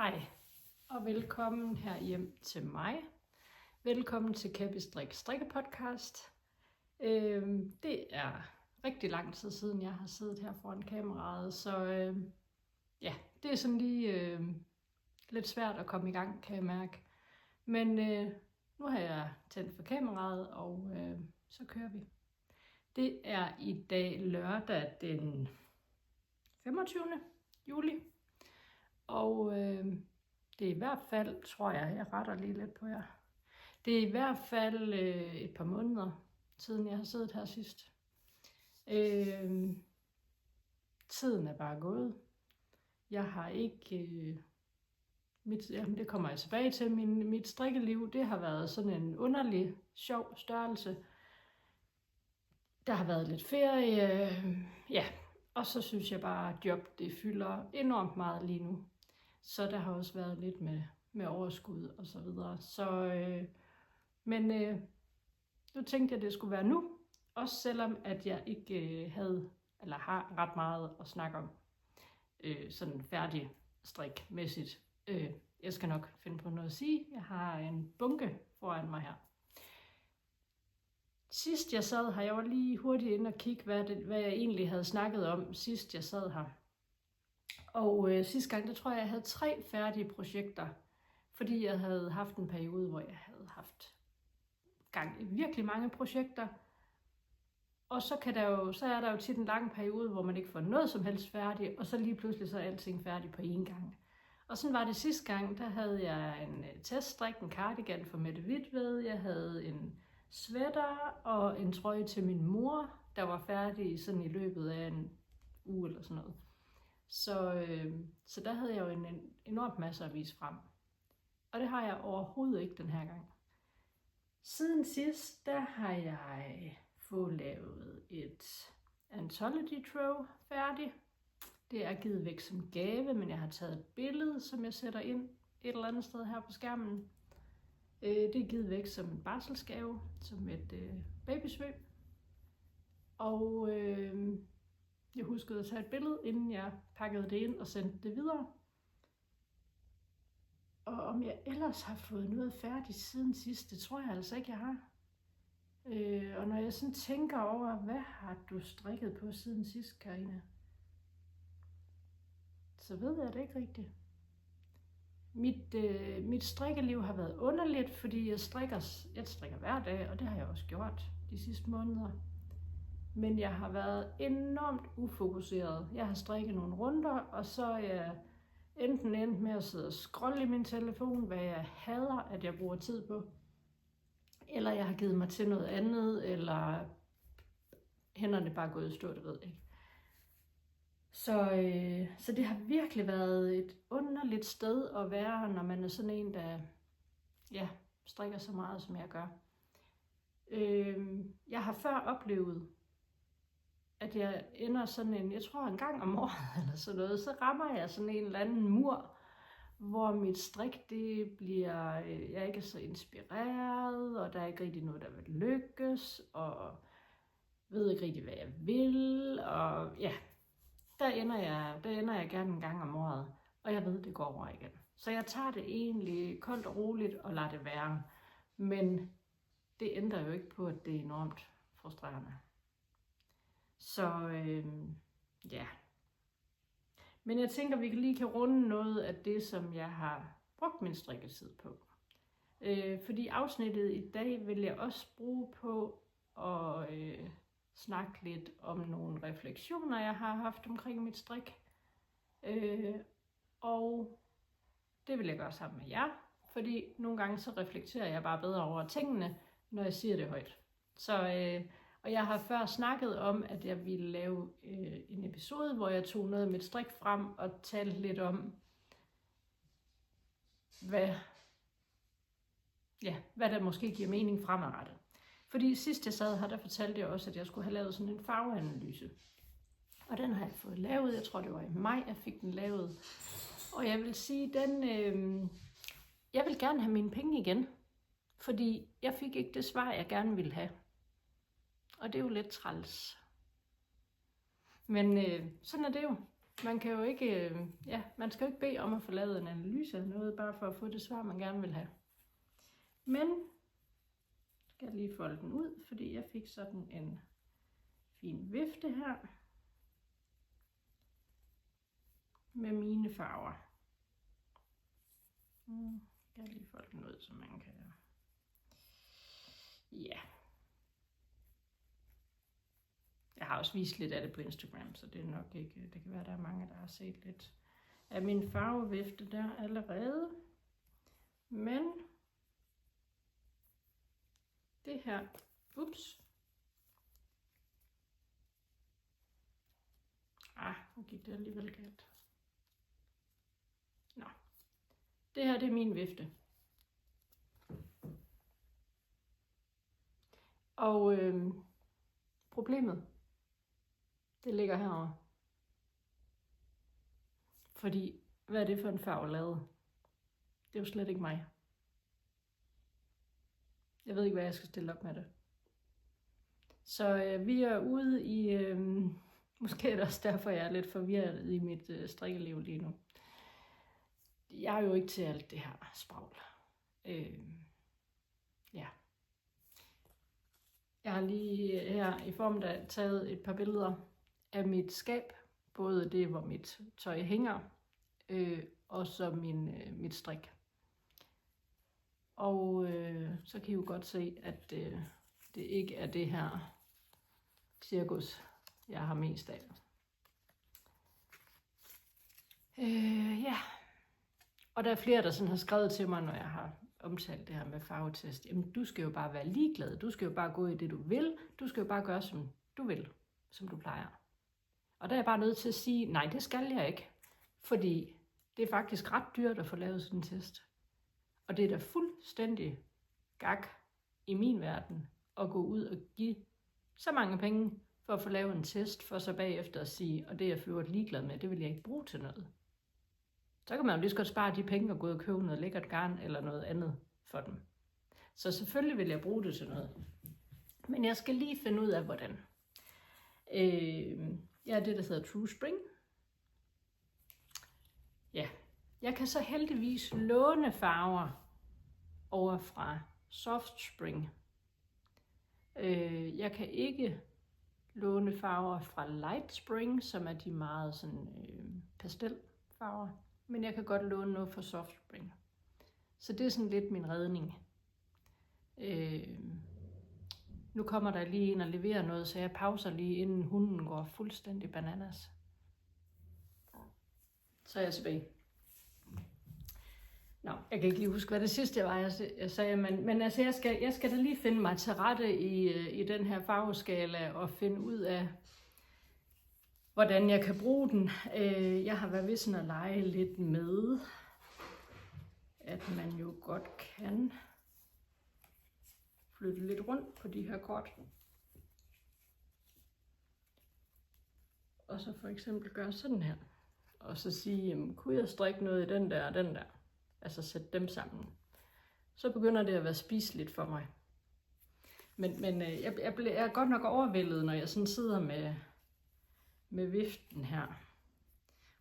Hej og velkommen her hjem til mig. Velkommen til Kappy strikkepodcast. Det er rigtig lang tid siden jeg har siddet her foran kameraet, så det er sådan lige lidt svært at komme i gang, kan jeg mærke. Men nu har jeg tændt for kameraet, og så kører vi. Det er i dag lørdag den 25. juli. Og det er i hvert fald, tror jeg retter lige lidt på jer. Det er i hvert fald et par måneder siden jeg har siddet her sidst. Tiden er bare gået. Jeg har ikke, det kommer jeg tilbage til, mit strikkeliv, det har været sådan en underlig, sjov størrelse. Der har været lidt ferie, og så synes jeg bare, at job det fylder enormt meget lige nu. Så der har også været lidt med overskud og så videre. Men nu tænkte jeg, at det skulle være nu. Også selvom at jeg ikke har ret meget at snakke om. Sådan færdig strikmæssigt. Jeg skal nok finde på noget at sige. Jeg har en bunke foran mig her. Sidst jeg sad her, jeg var lige hurtigt inde og kigge, hvad jeg egentlig havde snakket om, sidst jeg sad her. Og sidste gang, der tror jeg havde 3 færdige projekter, fordi jeg havde haft en periode, hvor jeg havde haft gang i virkelig mange projekter. Og så er der jo tit en lang periode, hvor man ikke får noget som helst færdigt, og så lige pludselig så er alting færdigt på én gang. Og sådan var det sidste gang, der havde jeg en teststrik, en cardigan for Mette Hvidtved, jeg havde en sweater og en trøje til min mor, der var færdig sådan i løbet af en uge eller sådan noget. Så der havde jeg jo en enormt masse at vise frem. Og det har jeg overhovedet ikke den her gang. Siden sidst, der har jeg fået lavet et Anthology Throw færdigt. Det er givet væk som gave, men jeg har taget et billede, som jeg sætter ind et eller andet sted her på skærmen. Det er givet væk som en barselsgave, som et babysvøb. Og jeg huskede at tage et billede, inden jeg pakkede det ind og sendte det videre. Og om jeg ellers har fået noget færdigt siden sidst, det tror jeg altså ikke, jeg har. Og når jeg sådan tænker over, hvad har du strikket på siden sidst, Karina? Så ved jeg det ikke rigtigt. Mit strikkeliv har været underligt, fordi jeg strikker hver dag, og det har jeg også gjort de sidste måneder. Men jeg har været enormt ufokuseret. Jeg har strikket nogle runder, og så er jeg enten endt med at sidde og scrolle i min telefon, hvad jeg hader, at jeg bruger tid på. Eller jeg har givet mig til noget andet, eller hænderne bare gået i stå, det ved jeg ikke. Så det har virkelig været et underligt sted at være, når man er sådan en, der strikker så meget, som jeg gør. Jeg har før oplevet, at jeg ender sådan jeg tror en gang om året eller sådan noget, så rammer jeg sådan en eller anden mur, hvor mit strik det bliver, jeg er ikke så inspireret, og der er ikke rigtig noget, der vil lykkes, og ved ikke rigtig, hvad jeg vil, og der ender jeg gerne en gang om året, og jeg ved, det går over igen. Så jeg tager det egentlig koldt og roligt og lader det være, men det ændrer jo ikke på, at det er enormt frustrerende. Så Men jeg tænker, at vi lige kan runde noget af det, som jeg har brugt min strikketid på. Fordi afsnittet i dag vil jeg også bruge på at snakke lidt om nogle refleksioner, jeg har haft omkring mit strik. Og det vil jeg gøre sammen med jer, fordi nogle gange så reflekterer jeg bare bedre over tingene, når jeg siger det højt. Og jeg har før snakket om, at jeg ville lave en episode, hvor jeg tog noget af mit strik frem og talte lidt om, hvad der måske giver mening fremadrettet. Fordi sidst jeg sad her, der fortalte jeg også, at jeg skulle have lavet sådan en farveanalyse. Og den har jeg fået lavet. Jeg tror, det var i maj, jeg fik den lavet. Og jeg vil sige, jeg vil gerne have mine penge igen. Fordi jeg fik ikke det svar, jeg gerne ville have. Og det er jo lidt træls. Men sådan er det jo. man kan jo ikke, man skal jo ikke bede om at få lavet en analyse af noget, bare for at få det svar, man gerne vil have. Men skal jeg lige folde den ud, fordi jeg fik sådan en fin vifte her med mine farver. Jeg kan lige folde den ud, så man kan... Ja. Jeg har også vist lidt af det på Instagram, så det er nok ikke... Det kan være, der er mange, der har set lidt af min farvevifte der allerede. Men det her... Ups. Nu gik det alligevel galt. Nå. Det her, det er min vifte. Og problemet, det ligger herovre. Fordi, hvad er det for en farve lavet? Det er jo slet ikke mig. Jeg ved ikke, hvad jeg skal stille op med det. Så vi er ude i... Måske er det også derfor, jeg er lidt forvirret i mit strikkeliv lige nu. Jeg er jo ikke til alt det her spragl. Ja. Jeg har lige her i formiddag taget et par billeder af mit skab. Både det, hvor mit tøj hænger, og så mit strik. Og så kan I jo godt se, at det ikke er det her cirkus, jeg har mest af. Ja. Og der er flere, der sådan har skrevet til mig, når jeg har omtalt det her med farvetest. Jamen, du skal jo bare være ligeglad. Du skal jo bare gå i det, du vil. Du skal jo bare gøre, som du vil. Som du plejer. Og der er jeg bare nødt til at sige, nej, det skal jeg ikke. Fordi det er faktisk ret dyrt at få lavet sådan en test. Og det er da fuldstændig gak i min verden at gå ud og give så mange penge for at få lavet en test, for så bagefter at sige, og det er jeg for øvrigt ligeglad med, det vil jeg ikke bruge til noget. Så kan man jo lige så godt spare de penge og gå ud og købe noget lækkert garn eller noget andet for dem. Så selvfølgelig vil jeg bruge det til noget. Men jeg skal lige finde ud af, hvordan. Jeg er det, der hedder True Spring. Ja, jeg kan så heldigvis låne farver over fra Soft Spring. Jeg kan ikke låne farver fra Light Spring, som er de meget sådan pastelfarver. Men jeg kan godt låne noget fra Soft Spring. Så det er sådan lidt min redning. Nu kommer der lige en og leverer noget, så jeg pauser lige, inden hunden går fuldstændig bananas. Så er jeg tilbage. Nå, jeg kan ikke lige huske, hvad det sidste var, jeg sagde, men altså, jeg skal da lige finde mig til rette i den her farveskala og finde ud af, hvordan jeg kan bruge den. Jeg har været ved sådan at lege lidt med, at man jo godt kan flytte lidt rundt på de her kort. Og så for eksempel gøre sådan her. Og så sige, jamen, kunne jeg strikke noget i den der og den der? Altså sætte dem sammen. Så begynder det at være spiseligt for mig. Men jeg er godt nok overvældet, når jeg sådan sidder med viften her.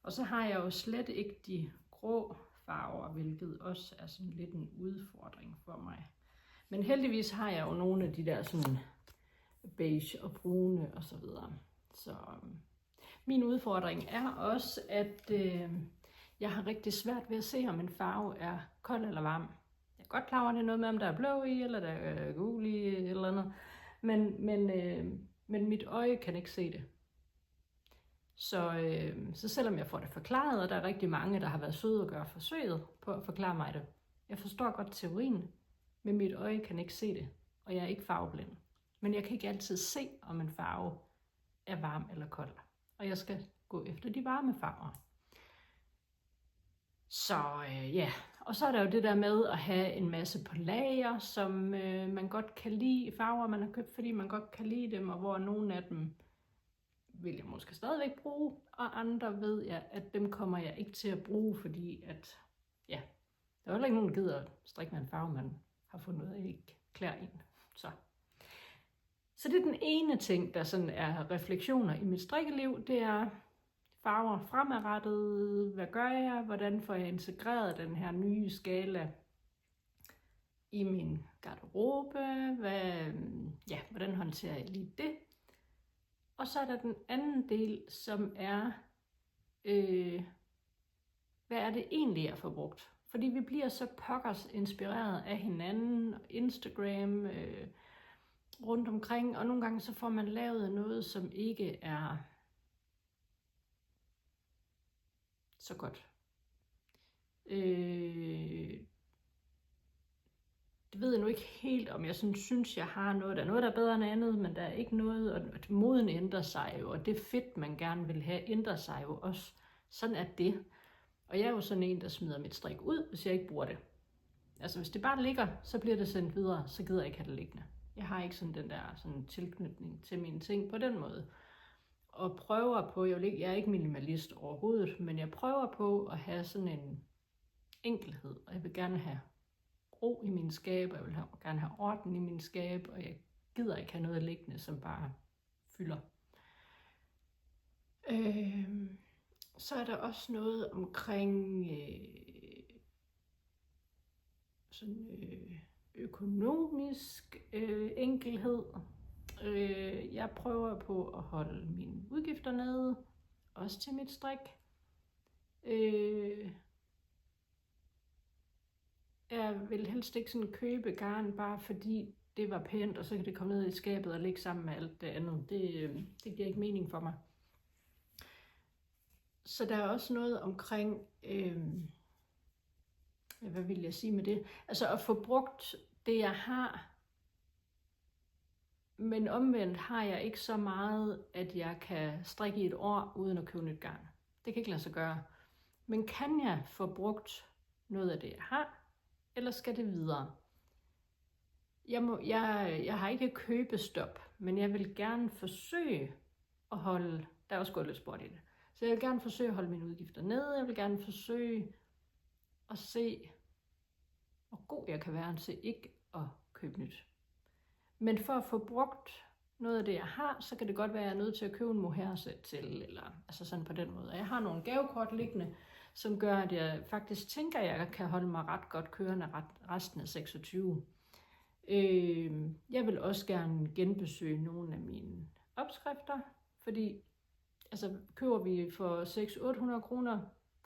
Og så har jeg jo slet ikke de grå farver, hvilket også er sådan lidt en udfordring for mig. Men heldigvis har jeg jo nogle af de der sådan beige og brune og så videre. Så min udfordring er også, at jeg har rigtig svært ved at se, om en farve er kold eller varm. Jeg er godt klar over, at det er noget med, om der er blå i, eller der er gul i, eller andet. Men mit øje kan ikke se det. Så selvom jeg får det forklaret, og der er rigtig mange, der har været søde at gøre forsøget på at forklare mig det. Jeg forstår godt teorien, men mit øje kan ikke se det, og jeg er ikke farveblind. Men jeg kan ikke altid se, om en farve er varm eller kold. Og jeg skal gå efter de varme farver. Så ja, og så er der jo det der med at have en masse på lager, som man godt kan lide, farver man har købt, fordi man godt kan lide dem, og hvor nogle af dem vil jeg måske stadigvæk bruge, og andre ved jeg, at dem kommer jeg ikke til at bruge, fordi at, ja, der er heller ikke nogen, der gider at strikke med en farve, man har fundet ud af, ikke klæder en. Så det er den ene ting, der sådan er refleksioner i mit strikkeliv, det er farver fremadrettet? Hvad gør jeg? Hvordan får jeg integreret den her nye skala i min garderobe? Hvordan håndterer jeg lige det? Og så er der den anden del, som er, hvad er det egentlig, jeg får brugt? Fordi vi bliver så pokkers inspireret af hinanden, Instagram, rundt omkring, og nogle gange så får man lavet noget, som ikke er så godt. Det ved jeg nu ikke helt, om jeg synes, jeg har noget. Der er noget, der er bedre end andet, men der er ikke noget, og moden ændrer sig jo, og det fedt, man gerne vil have, ændrer sig jo også. Sådan er det. Og jeg er jo sådan en, der smider mit strik ud, hvis jeg ikke bruger det. Altså hvis det bare ligger, så bliver det sendt videre, så gider jeg ikke have det liggende. Jeg har ikke sådan den der sådan tilknytning til mine ting på den måde. Og prøver på, jeg er ikke minimalist overhovedet, men jeg prøver på at have sådan en enkelhed, og jeg vil gerne have ro i min skab, og jeg vil gerne have orden i min skab, og jeg gider ikke have noget liggende, som bare fylder. Så er der også noget omkring økonomisk enkelhed. Jeg prøver på at holde mine udgifter nede, også til mit strik. Jeg vil helst ikke sådan købe garn, bare fordi det var pænt, og så kan det komme ned i skabet og ligge sammen med alt det andet. Det giver ikke mening for mig. Så der er også noget omkring, hvad vil jeg sige med det? Altså at få brugt det, jeg har, men omvendt har jeg ikke så meget, at jeg kan strikke i et år, uden at købe nyt garn. Det kan ikke lade sig gøre. Men kan jeg få brugt noget af det, jeg har, eller skal det videre? Jeg har ikke købestop, men jeg vil gerne forsøge at holde, der er også gået lidt sport i det, så jeg vil gerne forsøge at holde mine udgifter nede. Jeg vil gerne forsøge at se, hvor god jeg kan være til ikke at købe nyt. Men for at få brugt noget af det, jeg har, så kan det godt være, at jeg er nødt til at købe en mohair-sæt til, eller altså sådan på den måde. Og jeg har nogle gavekort liggende, som gør, at jeg faktisk tænker, at jeg kan holde mig ret godt kørende resten af 26. Jeg vil også gerne genbesøge nogle af mine opskrifter, fordi altså, køber vi for 600-800 kroner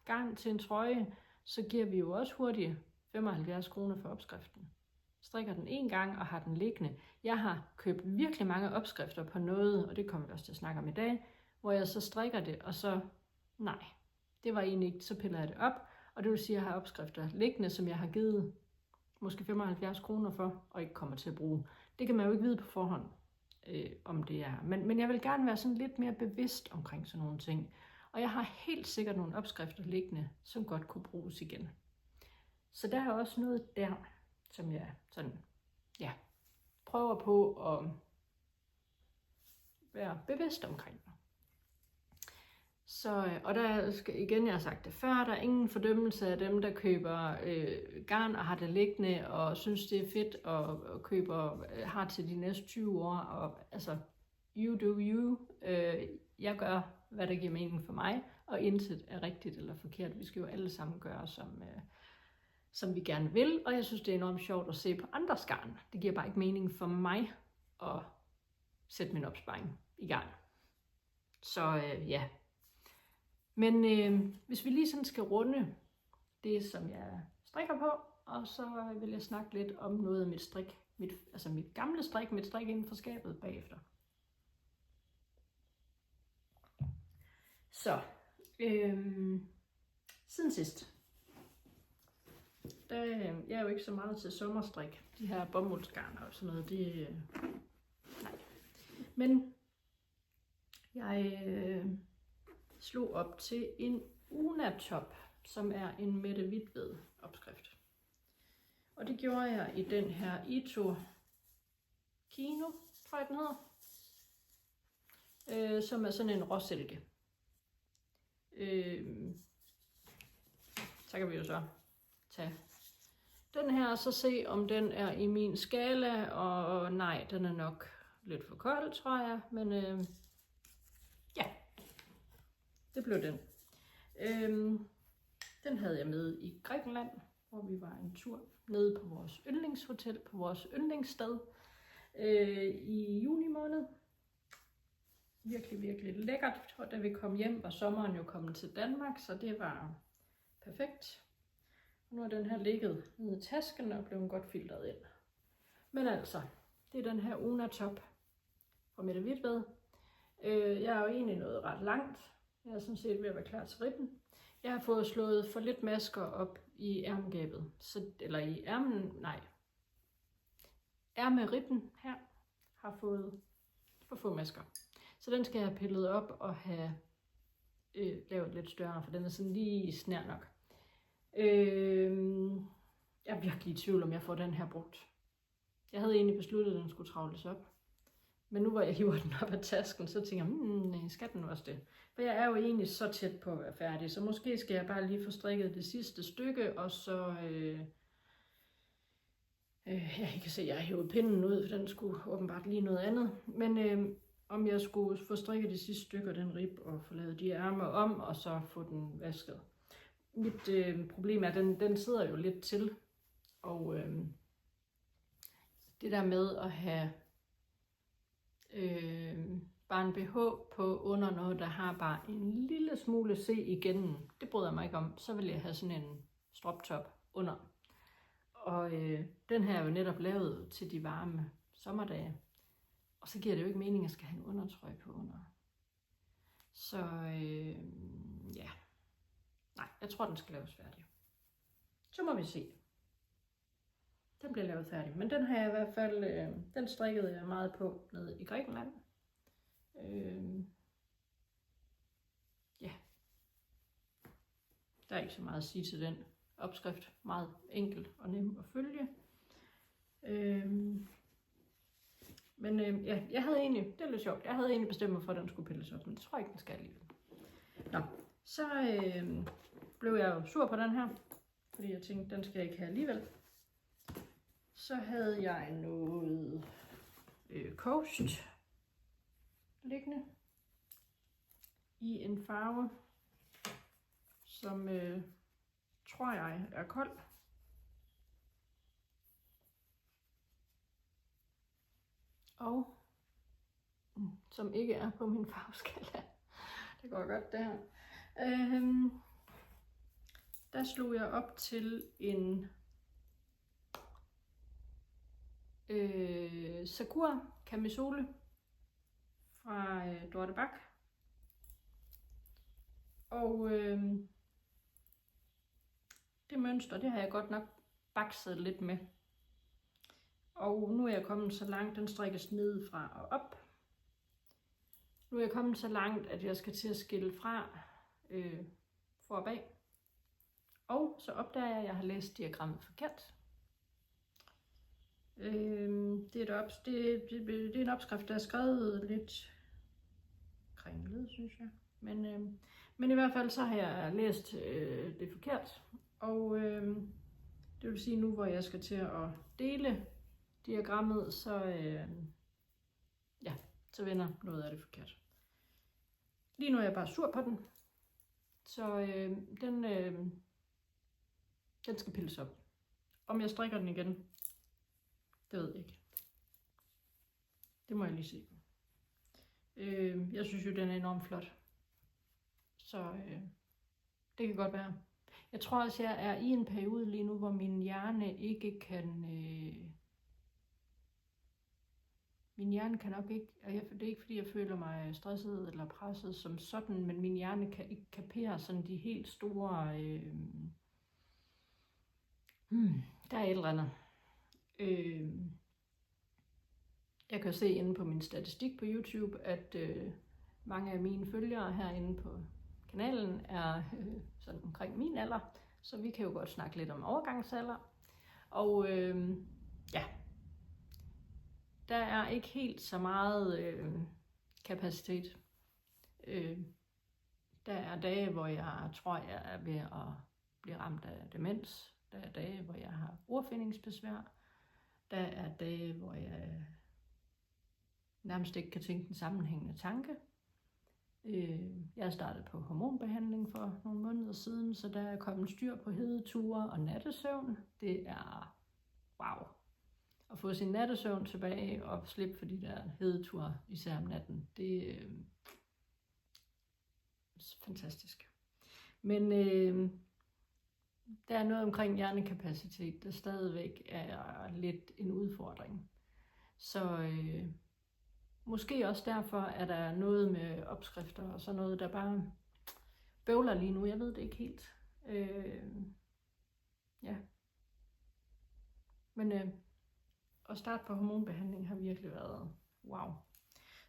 garn til en trøje, så giver vi jo også hurtigt 75 kroner for opskriften. Strikker den en gang og har den liggende. Jeg har købt virkelig mange opskrifter på noget, og det kommer vi også til at snakke om i dag, hvor jeg så strikker det, og så nej, det var egentlig ikke, så piller jeg det op, og det vil sige, at jeg har opskrifter liggende, som jeg har givet måske 75 kroner for, og ikke kommer til at bruge. Det kan man jo ikke vide på forhånd, om det er. Men jeg vil gerne være sådan lidt mere bevidst omkring sådan nogle ting. Og jeg har helt sikkert nogle opskrifter liggende, som godt kunne bruges igen. Så der er også noget der, som jeg sådan, prøver på at være bevidst omkring. Så, og der skal igen, jeg har sagt det før, der er ingen fordømmelse af dem, der køber garn og har det liggende og synes det er fedt og køber har til de næste 20 år. Og altså, you do you. Jeg gør, hvad der giver mening for mig, og intet er rigtigt eller forkert. Vi skal jo alle sammen gøre, som vi gerne vil, og jeg synes, det er enormt sjovt at se på andres garn. Det giver bare ikke mening for mig at sætte min opsparing i garn. Så ja. Men hvis vi lige sådan skal runde det, som jeg strikker på, og så vil jeg snakke lidt om noget af mit strik, mit gamle strik, mit strik inden for skabet bagefter. Så, siden sidst, jeg er jo ikke så meget til sommerstrik, de her bomuldsgarner og sådan noget, nej. Men jeg slog op til en Una-top, som er en Mette Hvidtved opskrift. Og det gjorde jeg i den her Ito Kino, tror jeg den hedder, som er sådan en råsilke. Så kan vi jo så tage den her og så se, om den er i min skala, og nej, den er nok lidt for kold, tror jeg, men ja, det blev den. Den havde jeg med i Grækenland, hvor vi var en tur nede på vores yndlingshotel, på vores yndlingssted i juni måned. Virkelig, virkelig lækkert. Og da vi kom hjem, var sommeren jo kommet til Danmark, så det var perfekt. Nu er den her ligget nede i tasken og blevet godt filtret ind. Men altså, det er den her Una top fra Mette Hvidtved. Jeg er jo egentlig nået ret langt. Jeg er sådan set ved at være klar til ribben. Jeg har fået slået for lidt masker op i ærmegabet. Eller i ærmen, nej. Ærmeribben her har fået for få masker. Så den skal jeg have pillet op og have lavet lidt større, for den er sådan lige snær nok. Jeg er virkelig i tvivl, om jeg får den her brugt. Jeg havde egentlig besluttet, at den skulle travles op. Men nu hvor jeg hiver den op af tasken, så tænker jeg, skal den også det? For jeg er jo egentlig så tæt på at være færdig, så måske skal jeg bare lige få strikket det sidste stykke, og så... jeg kan se, at jeg har hævet pinden ud, for den skulle åbenbart lige noget andet. Men om jeg skulle få strikket det sidste stykke af den rib, og få lavet de ærmer om, og så få den vasket. Mit problem er, at den sidder jo lidt til, og det der med at have bare en BH på under noget, der har bare en lille smule C igennem, det bryder jeg mig ikke om. Så vil jeg have sådan en stroptop under. Og den her er jo netop lavet til de varme sommerdage. Og så giver det jo ikke mening, at jeg skal have en undertrøje på under. Så ja. Nej, jeg tror, den skal laves færdig. Så må vi se. Den bliver lavet færdig. Men den har jeg i hvert fald, den strikkede jeg meget på nede i Grækenland. Ja. Der er ikke så meget at sige til den opskrift. Meget enkel og nem at følge. Men ja, jeg havde egentlig, det er lidt sjovt, jeg havde egentlig bestemt mig for, at den skulle pilles op, men det tror jeg ikke, den skal alligevel. Nå, så blev jeg jo sur på den her, fordi jeg tænkte, den skal jeg ikke have alligevel. Så havde jeg noget Coast liggende i en farve, som tror jeg er kold. Og som ikke er på min farveskala. Det går godt det her. Der slog jeg op til en Sakura camisole fra Dorte Bak. Og det mønster, det har jeg godt nok bakset lidt med. Og nu er jeg kommet så langt, den strikkes nedefra og op. Nu er jeg kommet så langt, at jeg skal til at skille fra for og bag. Og så opdager jeg, at jeg har læst diagrammet forkert. Det er en opskrift, der er skrevet lidt kringlet, synes jeg. Men i hvert fald så har jeg læst det forkert. Og det vil sige nu, hvor jeg skal til at dele diagrammet, så så vender noget af det forkert. Lige nu er jeg bare sur på den, så den skal pilles op. Om jeg strikker den igen, det ved jeg ikke. Det må jeg lige se på. Jeg synes jo, den er enormt flot. Så det kan godt være. Jeg tror også, jeg er i en periode lige nu, hvor min hjerne ikke kan... Min hjerne kan nok ikke... Det er ikke, fordi jeg føler mig stresset eller presset som sådan, men min hjerne kan ikke kapere sådan de helt store... der er et eller andet. Jeg kan se inde på min statistik på YouTube, at mange af mine følgere herinde på kanalen er sådan omkring min alder, så vi kan jo godt snakke lidt om overgangsalder. Og ja, der er ikke helt så meget kapacitet. Der er dage, hvor jeg tror, jeg er ved at blive ramt af demens. Der er dage, hvor jeg har ordfindingsbesvær. Der er dage, hvor jeg nærmest ikke kan tænke en sammenhængende tanke. Jeg har startet på hormonbehandling for nogle måneder siden, så der er kommet styr på hedeture og nattesøvn. Det er wow. At få sin nattesøvn tilbage og slippe for de der hedeture, især om natten, det er fantastisk. Men der er noget omkring hjernekapacitet, der stadigvæk er lidt en udfordring. Så måske også derfor er der noget med opskrifter og sådan noget, der bare bøvler lige nu. Jeg ved det ikke helt. Ja. Men at starte på hormonbehandling har virkelig været wow.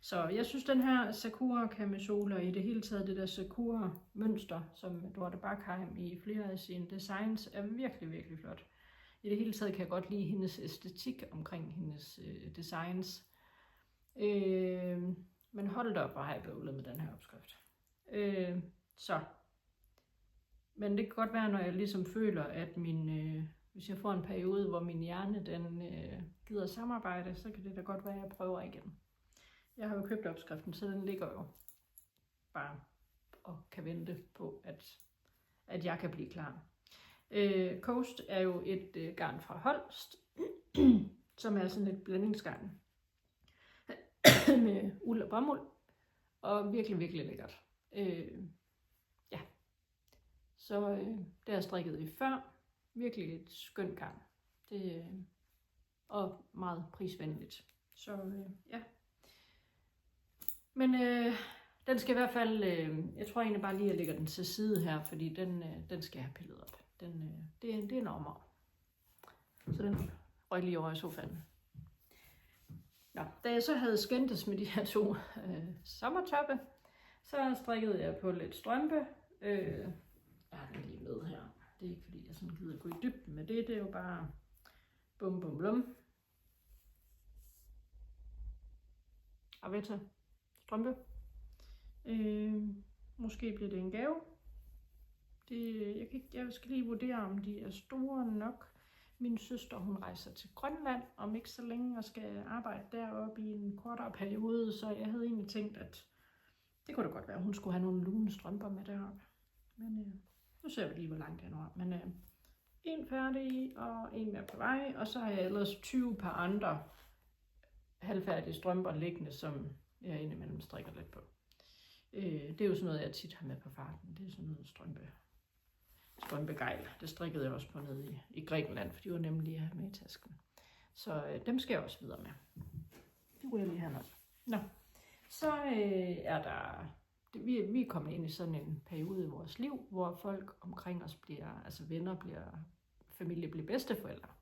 Så jeg synes, den her Sakura Camisole og i det hele taget det der Sakura mønster, som Dorte Bachheim i flere af sine designs, er virkelig, virkelig flot. I det hele taget kan jeg godt lide hendes æstetik omkring hendes designs. Men hold da op, hvor har jeg bøvlet med den her opskrift. Men det kan godt være, når jeg ligesom føler, at hvis jeg får en periode, hvor min hjerne den gider samarbejde, så kan det da godt være, at jeg prøver igen. Jeg har jo købt opskriften, så den ligger jo bare og kan vente på, at jeg kan blive klar. Coast er jo et garn fra Holst, som er sådan et blandingsgarn med uld og bomuld, og virkelig, virkelig lækkert. Ja. Så det har jeg strikket i før. Virkelig et skønt garn. Og meget prisvenligt. Så ja. Men den skal i hvert fald, jeg tror egentlig bare lige, at jeg lægger den til side her, fordi den skal jeg have pillet op. Det er en ommer. Så den røg lige over i sofaen. Nå, da jeg så havde skændtes med de her to sommertoppe, så strikkede jeg på lidt strømpe. Jeg har den lige med her. Det er ikke fordi, jeg sådan gider gå i dybden med det. Det er jo bare bum bum blum. Og ved til strømpe. Måske bliver det en gave. Jeg skal lige vurdere, om de er store nok. Min søster, hun rejser til Grønland om ikke så længe og skal arbejde deroppe i en kortere periode, så jeg havde egentlig tænkt, at det kunne da godt være, at hun skulle have nogle lune strømper med deroppe. Men nu ser vi lige, hvor langt jeg når. Men en færdig og en mere på vej, og så har jeg ellers 20 par andre halvfærdige strømper liggende, som jeg indimellem strikker lidt på. Det er jo sådan noget, jeg tit har med på farten. Det er sådan noget strømpegejl. Det strikkede jeg også på nede i Grækenland, for de var nemlig at have med i tasken. Så dem skal jeg også videre med. Det ryger lige hernede. Nå, så er der... Vi er kommet ind i sådan en periode i vores liv, hvor folk omkring os bliver, altså venner familie bliver bedsteforældre.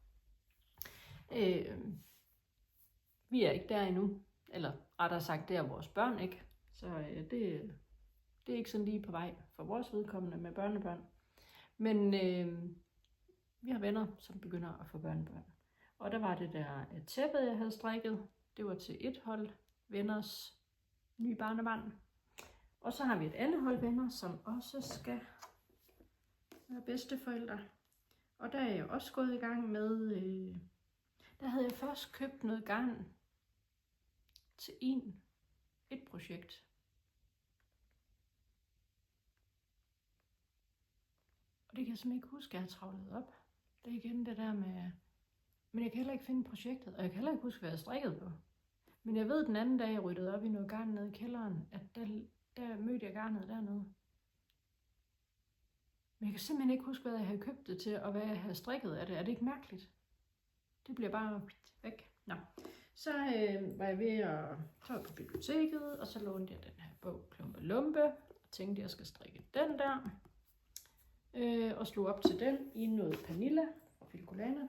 Vi er ikke der endnu, eller rettere sagt, det er vores børn ikke. Så det er ikke sådan lige på vej for vores vedkommende med børnebørn. Men vi har venner, som begynder at få børnebørn. Og der var det der tæppet, jeg havde strikket. Det var til et hold venners nye barnebarn. Og så har vi et andet hold venner, som også skal være bedsteforældre. Og der er jeg også gået i gang med... der havde jeg først købt noget garn til et projekt. Og det kan jeg simpelthen ikke huske, at jeg har travlet op. Det er igen det der med... Men jeg kan heller ikke finde projektet, og jeg kan heller ikke huske, hvad jeg strikkede på. Men jeg ved den anden dag, jeg ryddede op i noget garn nede i kælderen, at der mødte jeg garnet dernede. Men jeg kan simpelthen ikke huske, hvad jeg havde købt det til, og hvad jeg havde strikket af det. Er det ikke mærkeligt? Det bliver bare væk. Nå. Så var jeg ved at tage på biblioteket, og så lånte jeg den her bog, Klumpe Lumpe, og tænkte, at jeg skal strikke den der. Og slog op til den i noget Pernilla fra Filcolana.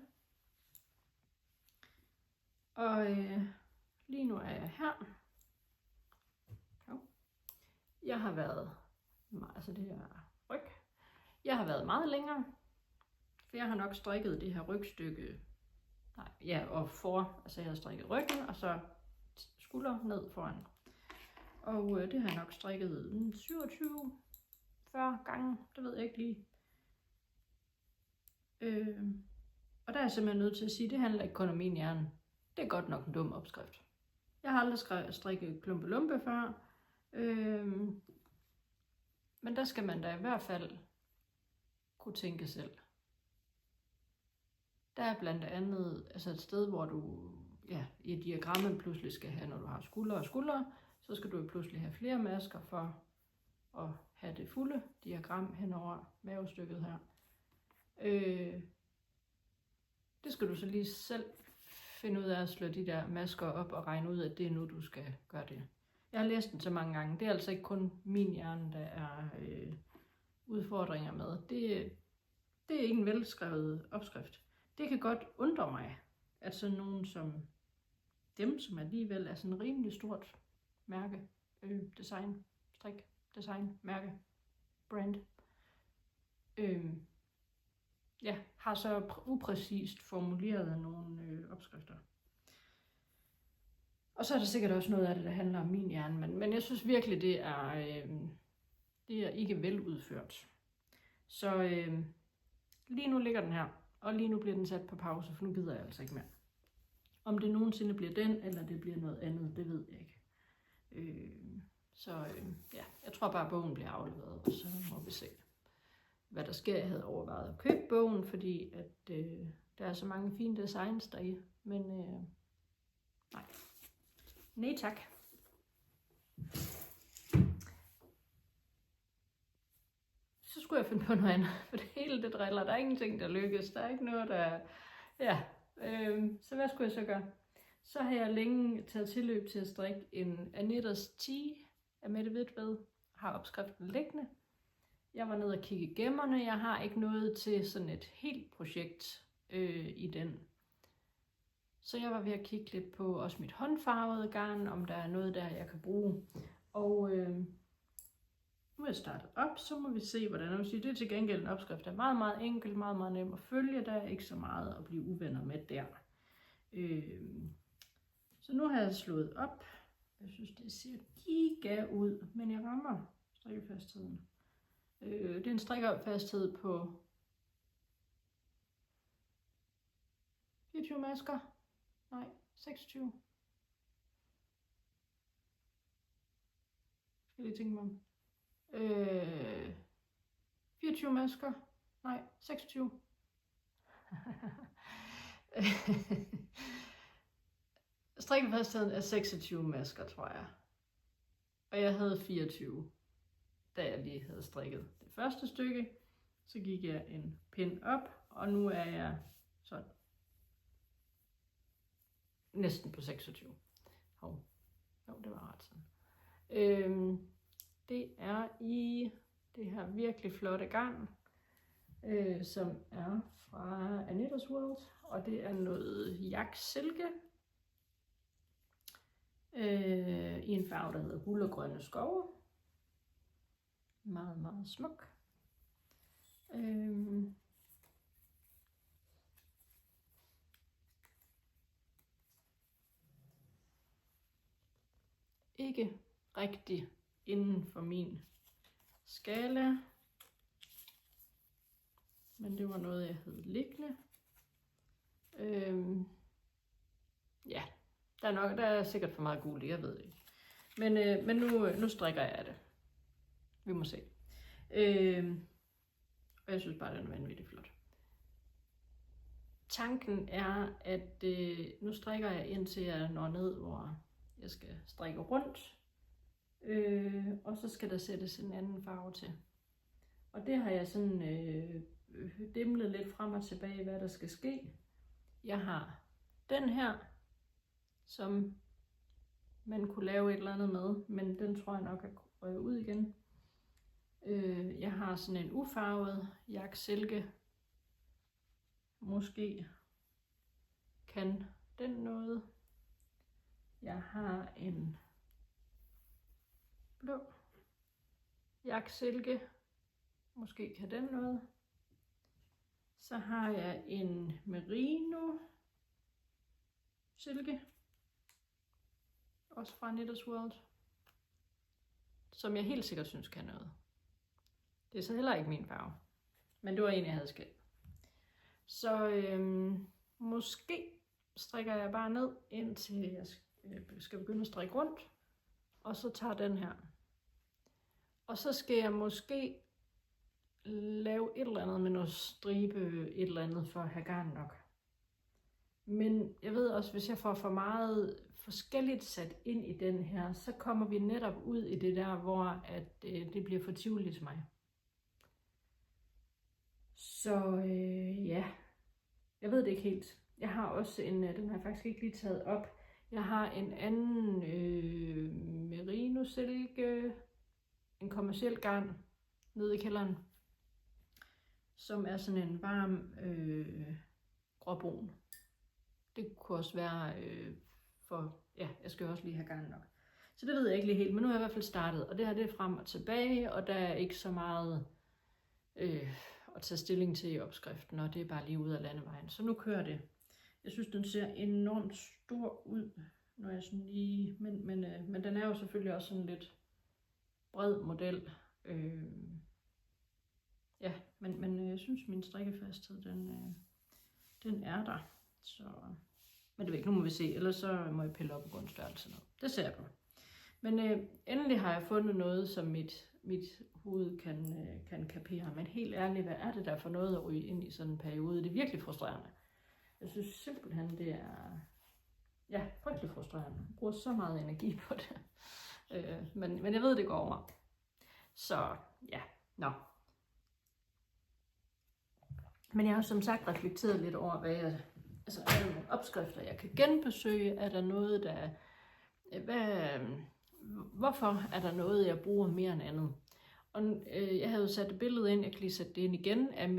Og lige nu er jeg her. Jeg har været, altså det her ryg, jeg har været meget længere, for jeg har nok strikket det her rygstykke, altså jeg har strikket ryggen, og så skulder ned foran. Og det har jeg nok strikket 40 gange, det ved jeg ikke lige. Og der er jeg simpelthen nødt til at sige, at det handler ikke kun om min hjerne. Det er godt nok en dum opskrift. Jeg har aldrig strikket Klumpe Lumpe før. Men der skal man da i hvert fald kunne tænke selv. Der er blandt andet altså et sted, hvor du i diagrammet pludselig skal have, når du har skuldre og skuldre, så skal du pludselig have flere masker for at have det fulde diagram hen over mavestykket her. Det skal du så lige selv finde ud af at slå de der masker op og regne ud, at det er nu, du skal gøre det. Jeg har læst den så mange gange. Det er altså ikke kun min hjerne, der er udfordringer med. Det er ikke en velskrevet opskrift. Det kan godt undre mig, at sådan nogen som dem, som alligevel er sådan en rimelig stort mærke, design, strik, design, mærke, brand, har så upræcist formuleret nogle opskrifter. Og så er der sikkert også noget af det, der handler om min hjerne, men jeg synes virkelig, det er ikke veludført. Så lige nu ligger den her, og lige nu bliver den sat på pause, for nu gider jeg altså ikke mere. Om det nogensinde bliver den, eller det bliver noget andet, det ved jeg ikke. Jeg tror bare, at bogen bliver afleveret, og så må vi se, hvad der sker. Jeg havde overvejet at købe bogen, fordi at, der er så mange fine designs deri, men nej. Nej tak. Så skulle jeg finde på noget andet, for det hele det driller. Der er ingenting, der lykkes. Der er ikke noget, der... Så hvad skulle jeg så gøre? Så har jeg længe taget tilløb til at strikke en Anita's Tea af Mette Hvidtved. Har opskriften liggende. Jeg var nede og kigge i gemmerne. Jeg har ikke noget til sådan et helt projekt i den. Så jeg var ved at kigge lidt på også mit håndfarvede garn, om der er noget der, jeg kan bruge. Og nu er jeg startet op, så må vi se, hvordan jeg vil sige. Det er til gengæld en opskrift, der er meget, meget enkel, meget, meget nem at følge. Der er ikke så meget at blive uvenner med der. Så nu har jeg slået op. Jeg synes, det ser giga ud, men jeg rammer strikkefastheden. Det er en strikkefasthed på 24 masker. Nej, 26. Skal jeg lige tænke mig om. 24 masker. Nej, 26. Strikkefastheden er 26 masker, tror jeg. Og jeg havde 24, da jeg lige havde strikket det første stykke. Så gik jeg en pind op, og nu er jeg sådan næsten på 26. Jo, det var ret sådan. Det er i det her virkelig flotte garn, som er fra Anita's World, og det er noget jaksilke i en farve, der hedder guld og grønne skove. Meget, meget smuk. Ikke rigtig inden for min skala, men det var noget, jeg havde liggende. Der er sikkert for meget guld, jeg ved ikke. Men nu strikker jeg det. Vi må se. Og jeg synes bare, den er vanvittigt flot. Tanken er, at nu strikker jeg indtil jeg når ned, hvor jeg skal strikke rundt. Og så skal der sættes en anden farve til. Og det har jeg sådan dimlet lidt frem og tilbage, hvad der skal ske. Jeg har den her, som man kunne lave et eller andet med, men den tror jeg nok er røget ud igen. Jeg har sådan en ufarvet jaksilke. Måske kan den noget. Jeg har en blå jaksilke. Måske kan den noget. Så har jeg en merino silke. Også fra Anita's World. Som jeg helt sikkert synes kan noget. Det er så heller ikke min farve. Men det var en, jeg havde skældt. Så måske strikker jeg bare ned, indtil jeg skal begynde at strikke rundt. Og så tager den her. Og så skal jeg måske lave et eller andet med noget stribe, et eller andet for at have garn nok. Men jeg ved også, hvis jeg får for meget forskelligt sat ind i den her, så kommer vi netop ud i det der, hvor at, det bliver for tvivligt til mig. Så ja, jeg ved det ikke helt. Jeg har også en, den har jeg faktisk ikke lige taget op. Jeg har en anden merino silke, en kommerciel garn nede i kælderen, som er sådan en varm gråbrun. Det kunne også være for, ja, jeg skal jo også lige have garn nok. Så det ved jeg ikke lige helt, men nu er jeg i hvert fald startet, og det her det er frem og tilbage, og der er ikke så meget at tage stilling til i opskriften, og det er bare lige ud af landevejen. Så nu kører det. Jeg synes, den ser enormt stor ud, når jeg sådan lige, men den er jo selvfølgelig også sådan lidt bred model. Ja, men jeg synes, min strikkefasthed, den er der. Så, men det ved ikke, nu må vi se, ellers så må jeg pille op og gå en størrelse ned. Det ser jeg på. Men endelig har jeg fundet noget, som mit hoved kan kapere. Men helt ærligt, hvad er det der for noget at ryge ind i sådan en periode? Det er virkelig frustrerende. Jeg synes simpelthen, det er frygtelig frustrerende. Jeg bruger så meget energi på det. Men jeg ved, det går over. Så ja, nå. Men jeg har som sagt reflekteret lidt over, hvad jeg, altså er der nogle opskrifter, jeg kan genbesøge? Er der noget, der... Hvorfor er der noget, jeg bruger mere end andet? Og jeg havde sat et billede ind, jeg kan lige sætte det ind igen, af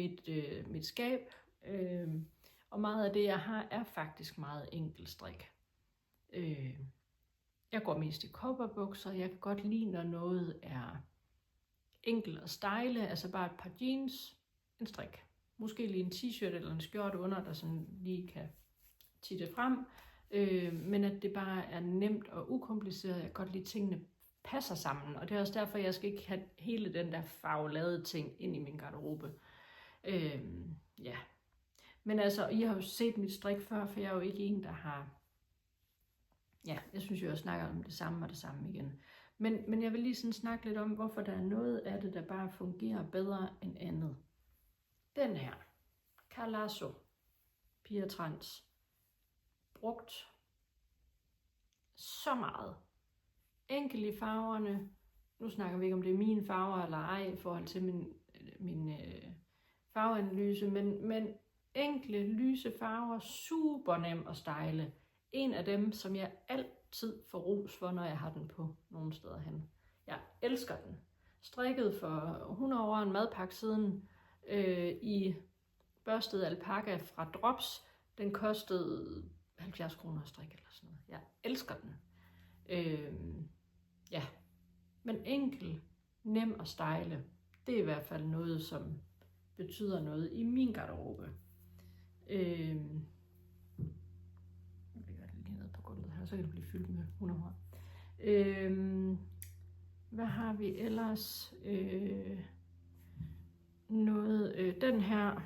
mit skab. Og meget af det, jeg har, er faktisk meget enkelt strik. Jeg går mest i cowboybukser. Jeg kan godt lide, når noget er enkelt og style, altså bare et par jeans, en strik. Måske lige en t-shirt eller en skjorte under, der sådan lige kan titte frem. Men at det bare er nemt og ukompliceret. Jeg kan godt lide, tingene passer sammen. Og det er også derfor, jeg skal ikke have hele den der farvelade ting ind i min garderobe. Ja. Men altså, I har jo set mit strik før, for jeg er jo ikke en, der har... Ja, jeg synes jo, jeg snakker om det samme og det samme igen. Men jeg vil lige sådan snakke lidt om, hvorfor der er noget af det, der bare fungerer bedre end andet. Den her. Carlasso. Pia Trans. Brugt så meget. Enkel i farverne. Nu snakker vi ikke om det er mine farver eller ej i forhold til min farveanalyse, men enkle, lyse farver, super nem at style. En af dem, som jeg altid får ros for, når jeg har den på nogle steder hen. Jeg elsker den. Strikket for 100 år en madpakke siden i børstet alpaka fra Drops. Den kostede 70 kroner at strikke eller sådan noget. Jeg elsker den. Ja, men enkel, nem at style, det er i hvert fald noget, som betyder noget i min garderobe. Jeg lægger det lige ned på gulvet her, så kan det blive fyldt med 100 år. Hvad har vi ellers? Den her,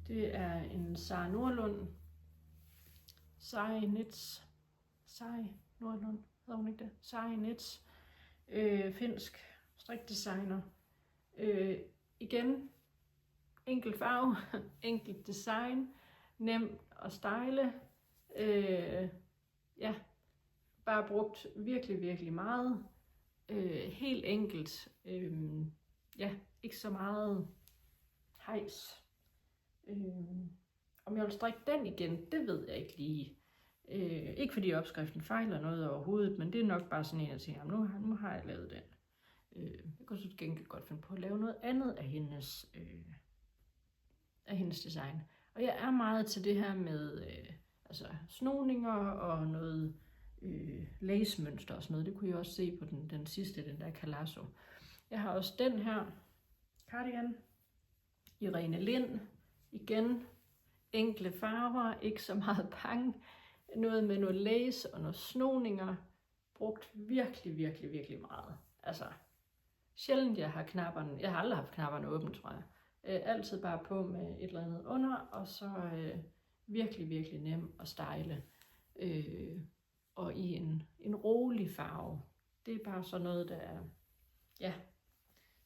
det er en Sara Nordlund. Sari Nordlund, hedder hun ikke det? Sari Nits, finsk strikdesigner. Igen, enkelt farve, enkelt design, nem at style. Ja, bare brugt virkelig, virkelig meget. Helt enkelt. Ja, ikke så meget hejs. Om jeg vil strikke den igen, det ved jeg ikke lige. Ikke fordi opskriften fejler noget overhovedet, men det er nok bare sådan en, jeg tænker, nu har jeg lavet den. Jeg kunne så gengæld godt finde på at lave noget andet af hendes design. Og jeg er meget til det her med altså snoninger og noget lace-mønster og sådan noget. Det kunne jeg også se på den sidste, den der Carlasso. Jeg har også den her cardigan. Irene Lind. Igen. Enkle farver, ikke så meget pang. Noget med noget lace og noget snoninger. Brugt virkelig, virkelig, virkelig meget. Altså, sjældent jeg har knapperne. Jeg har aldrig haft knapperne åbent, tror jeg. Altid bare på med et eller andet under, og så virkelig, virkelig nem at style. Og i en rolig farve. Det er bare sådan noget, der ja,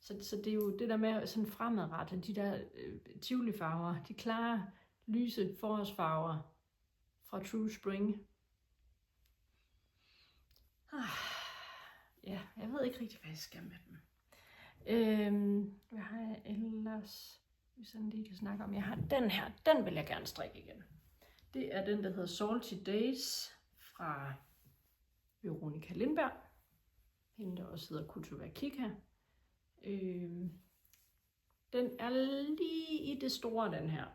så det er jo det der med sådan fremadrettet, de der tivoli-farver, de klare, lyse forårsfarver fra True Spring. Ja, jeg ved ikke rigtig, hvad jeg skal med dem. Hvad har jeg ellers, hvis jeg lige kan snakke om? Jeg har den her, den vil jeg gerne strikke igen. Det er den, der hedder Salty Days fra Veronica Lindberg. Hende, der også hedder Kutuva Kika. Den er lige i det store, den her.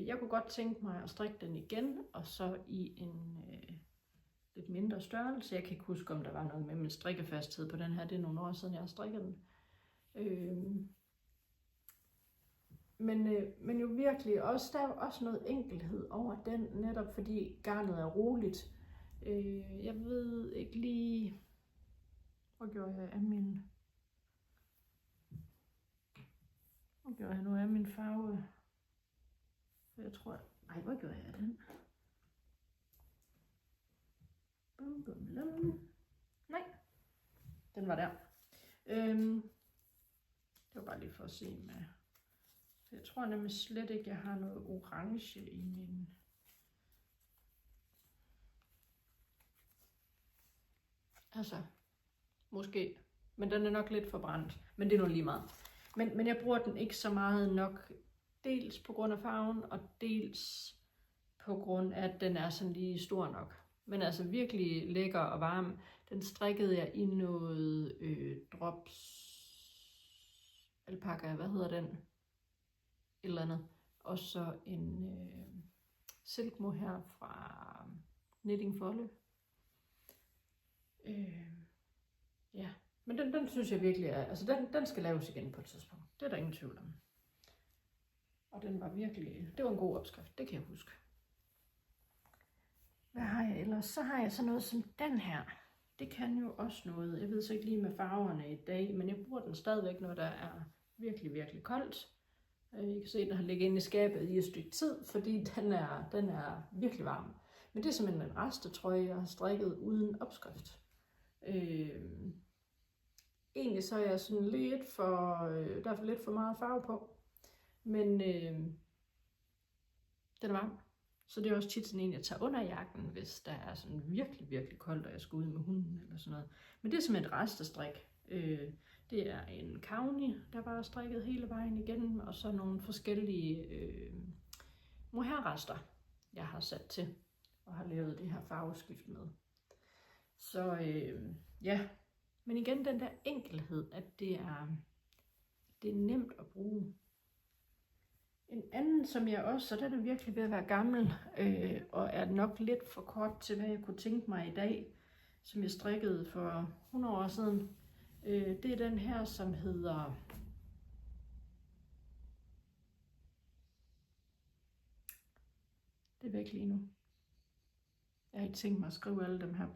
Jeg kunne godt tænke mig at strikke den igen, og så i en lidt mindre størrelse. Jeg kan ikke huske, om der var noget med min strikkefasthed på den her. Det er nogle år siden, jeg har strikket den. Men jo virkelig også, der er også noget enkelhed over den, netop fordi garnet er roligt. Jeg ved ikke lige, hvor gjorde jeg af min... Hvor gjorde jeg nu af min farve? Jeg tror... Ej, hvor gjorde jeg af den? Bum, bum, bum. Nej, den var der. Det var bare lige for at se med... Jeg tror nemlig slet ikke, jeg har noget orange i min... Altså, måske. Men den er nok lidt forbrændt. Men det er nu lige meget. Men jeg bruger den ikke så meget nok. Dels på grund af farven, og dels på grund af, at den er sådan lige stor nok. Men altså virkelig lækker og varm. Den strikkede jeg i noget drops alpaka, hvad hedder den? Et eller andet. Og så en silk mohair fra Knitting Folly. Ja, men den synes jeg virkelig er, altså den skal laves igen på et tidspunkt. Det er der ingen tvivl om. Og den var virkelig, det var en god opskrift, det kan jeg huske. Hvad har jeg ellers? Så har jeg så noget som den her. Det kan jo også noget. Jeg ved så ikke lige med farverne i dag, men jeg bruger den stadigvæk, når der er virkelig, virkelig koldt. I kan se, at den har ligget inde i skabet i et stykke tid, fordi den er virkelig varm. Men det er simpelthen en restetrøje, jeg har strikket uden opskrift. Egentlig så er jeg sådan lidt for, der er lidt for meget farve på, men den er varm. Så det er også tit sådan en, jeg tager under jakken, hvis der er sådan virkelig, virkelig koldt, og jeg skal ud med hunden eller sådan noget. Men det er simpelthen et restestrik. Det er en kavni, der var strikket hele vejen igennem, og så nogle forskellige mohairrester, jeg har sat til og har lavet det her farveskift med. Så ja, men igen den der enkelhed, at det er nemt at bruge. En anden, som jeg også, og den er virkelig ved at være gammel, og er nok lidt for kort til, hvad jeg kunne tænke mig i dag, som jeg strikkede for 100 år siden. Det er den her, som hedder... Det er væk lige nu. Jeg har ikke tænkt mig at skrive alle dem her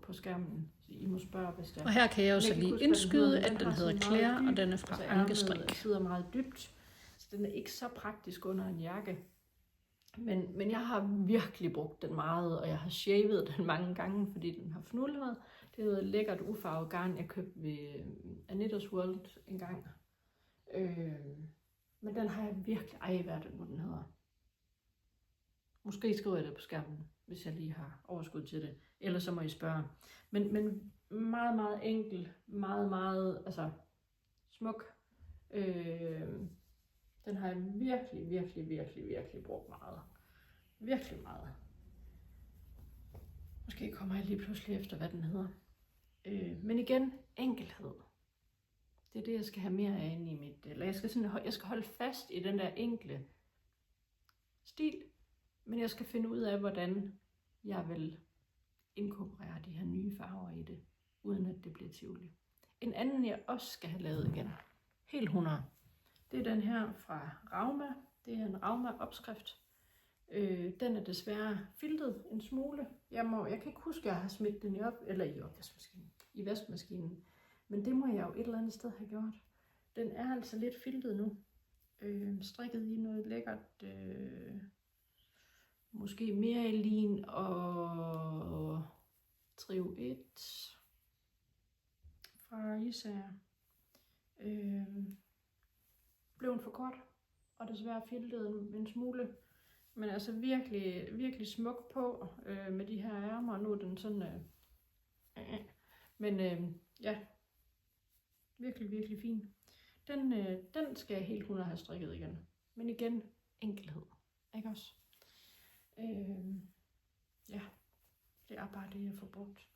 på skærmen. Så I må spørge, hvis det er. Og her kan jeg også lige indskyde, at den hedder Claire, og den er fra Ankestrik. Den sidder meget dybt, så den er ikke så praktisk under en jakke. Men jeg har virkelig brugt den meget, og jeg har shavet den mange gange, fordi den har fnullet. Det er noget lækkert ufarvet garn, jeg købte ved Anita's World en gang. Men den har jeg virkelig... Ej, hvad er det nu, den hedder? Måske skriver jeg det på skærmen, hvis jeg lige har overskud til det. Ellers så må I spørge. Men meget, meget enkel. Meget, meget altså, smuk. Den har jeg virkelig, virkelig, virkelig, virkelig brugt meget. Virkelig meget. Måske kommer jeg lige pludselig efter, hvad den hedder. Men igen, enkelhed. Det er det, jeg skal have mere af inde i mit... Eller jeg skal holde fast i den der enkle stil. Men jeg skal finde ud af, hvordan jeg vil inkorporere de her nye farver i det, uden at det bliver tivoli. En anden, jeg også skal have lavet igen, helt 100, det er den her fra Rauma. Det er en Rauma-opskrift. Den er desværre filtet en smule. Jeg kan ikke huske, at jeg har smidt den i vaskemaskinen. Men det må jeg jo et eller andet sted have gjort. Den er altså lidt filtet nu. Strikket i noget lækkert... Måske mere lin og Trio 1 fra Isager. Blev en for kort, og desværre filtede en smule. Men altså virkelig, virkelig smuk på med de her ærmer, og nu er den sådan... Men ja, virkelig, virkelig fin. Den skal jeg helt 100 have strikket igen. Men igen, enkelhed, ikke også? Ja, det er bare det, jeg får brugt.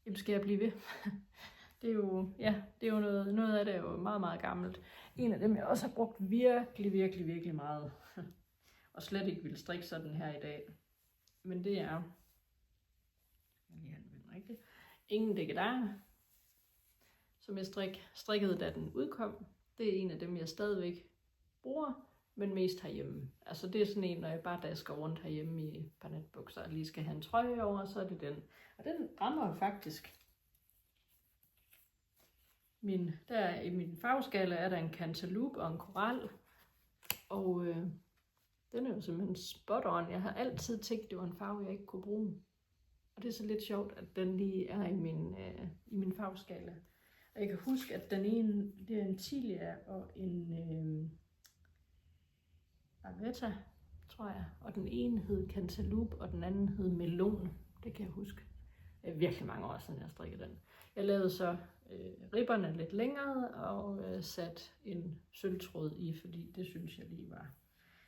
Jamen skal jeg blive ved? Det er jo, ja, det er jo noget af det er jo meget, meget gammelt. En af dem, jeg også har brugt virkelig, virkelig, virkelig meget. Og slet ikke vil strikke sådan her i dag. Men det er... Ingen Dækkedar, som jeg strikkede, da den udkom. Det er en af dem, jeg stadigvæk bruger, men mest herhjemme. Altså det er sådan en, når jeg bare dasker rundt herhjemme i parnetbukser og lige skal have en trøje over, så er det den. Og den rammer faktisk der i min farveskala er der en cantaloupe og en koral. Og den er jo simpelthen spot on. Jeg har altid tænkt, det var en farve, jeg ikke kunne bruge. Og det er så lidt sjovt, at den lige er i min farveskala. Og jeg kan huske, at den ene, det er en Tilia og en Avetta, tror jeg. Og den ene hed Cantaloupe, og den anden hed Melon. Det kan jeg huske. Det er virkelig mange år siden, jeg strikkede den. Jeg lavede så ribberne lidt længere og sat en sølvtråd i, fordi det synes jeg lige var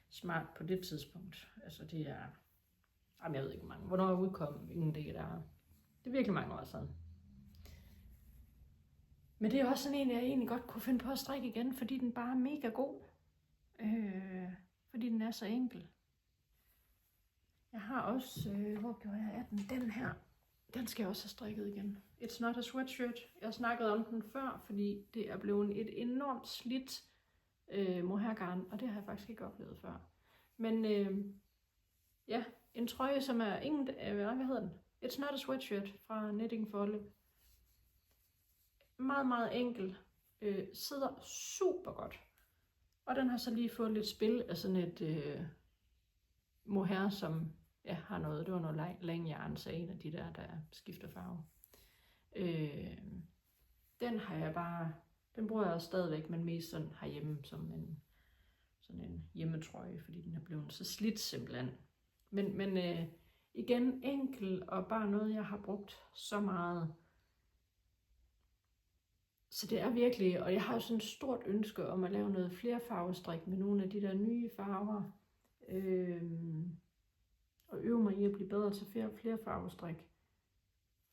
smart på det tidspunkt. Altså det er... Jamen, jeg ved ikke mange. Hvornår udkom Ingen Dækkedar? Det er virkelig mange år siden. Men det er også sådan en, jeg egentlig godt kunne finde på at strikke igen, fordi den bare er mega god. Fordi den er så enkel. Jeg har også, hvor gjorde jeg af den? Den her. Den skal jeg også have strikket igen. It's Not a Sweatshirt. Jeg snakkede om den før, fordi det er blevet et enormt slidt mohairgarn, og det har jeg faktisk ikke oplevet før. Men ja, en trøje, som er ingen, hvad hedder den? It's Not a Sweatshirt fra Knitting for Olive. Meget, meget enkel. Sidder super godt. Og den har så lige fået lidt spil af sådan et mohair, som ja, har noget. Det var noget længjern, så en af de der skifter farve. Den har jeg bare, den bruger jeg også stadigvæk, men mest sådan herhjemme som sådan en hjemmetrøje, fordi den er blevet så slidt simpelthen. Men igen enkel og bare noget, jeg har brugt så meget. Så det er virkelig, og jeg har sådan et stort ønske om at lave noget flerfarvestrik med nogle af de der nye farver. Og øve mig i at blive bedre til flerfarvestrik.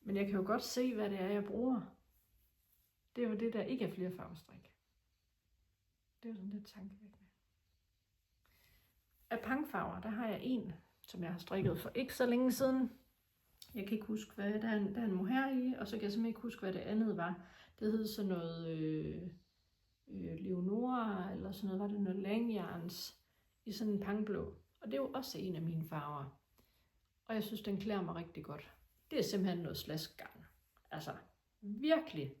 Men jeg kan jo godt se, hvad det er, jeg bruger. Det er jo det, der ikke er flerfarvestrik. Det er jo sådan lidt tankevækkende. Af pangfarver, der har jeg en, som jeg har strikket for ikke så længe siden. Jeg kan ikke huske, hvad der er en mohair i, og så kan jeg simpelthen ikke huske, hvad det andet var. Det hed sådan noget Leonora, eller sådan noget, var det noget længjern i sådan en pangblå. Og det er jo også en af mine farver. Og jeg synes, den klæder mig rigtig godt. Det er simpelthen noget slaskgarn. Altså, virkelig.